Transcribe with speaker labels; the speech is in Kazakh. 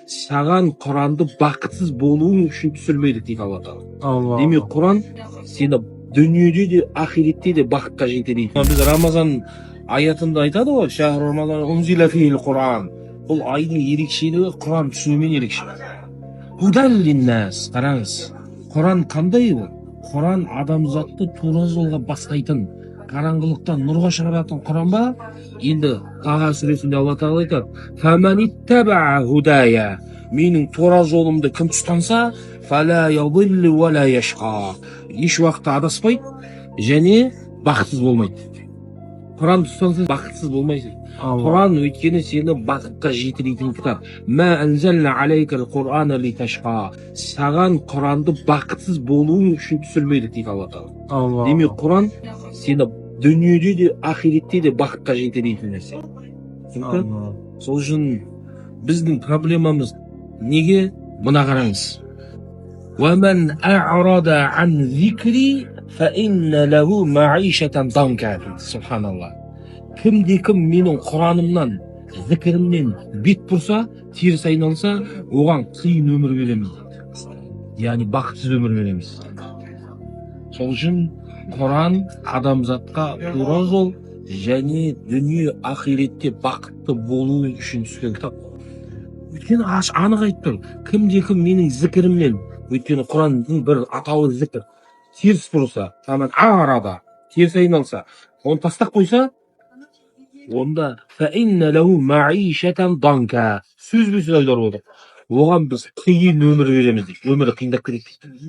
Speaker 1: Саған Құранды бақытсыз болуың үшін түсірмедік дейді Алла Тағала.
Speaker 2: Allah
Speaker 1: Демек, Құран сені дүниеде де, ақиретте де бақытқа жетелейді. Біз Рамазан аятында айтады ғой, шахр Рамазан унзила фихил Құран. Бұл айдың ерекшелігі Құран түсуімен ерекше. Худан линнас. Қараңыз, Құран қандай ол? Құран адамзатты тура жолға бастайтын, қараңғылықтан нұрға шығаратын Құран ба? Енді Таға сүресінде Алла Тағала айтады: "Фаманиттаба худая", менің тура жолымды кім тұстанса, фала яضل вала яшқа, еш уақытта адаспайды және бақытсыз болмайды. Құран тұтсаң бақытсыз болмайсың. Құран өйткені сені бақытқа жетелейтін кітап. Ма анзална алейкал Құр'ана литашқа. Саған Құранды бақытсыз болуың үшін түсірмедік дейді Алла Тағала. Демек, Құран сені дүниеде де, ақиретте де бақытқа жетелейтін нәрсе. Сол үшін біздің проблемамыз неге? Мына қараңыз. وَمَنْ أَعْرَضَ عَنْ ذِكْرِي فَإِنَّ لَهُ مَعِيشَةً ضَنْكًا. Субханалла. Кімде-кім менің Құранымнан, зікірімнен бет бұрса, теріс айналса, оған қиын өмір береміз. Яғни бақытсыз өмір береміз. Сол үшін Құран адамзатқа тура жол және дүние ақиретте бақытты болу үшін түскен кітап. Өйткені анық айтып тұр, кімде-кім менің зікірімнен, өйткені Құранның бір атауы зікір, теріс бұрса, арада теріс айналса, оны тастап қойса, онда фаинна лаху маишатан данка, сөзбе сөз аударып отыр. Оған біз қиын өмір береміз дейді. Өмірі қиындап кетеді дейді.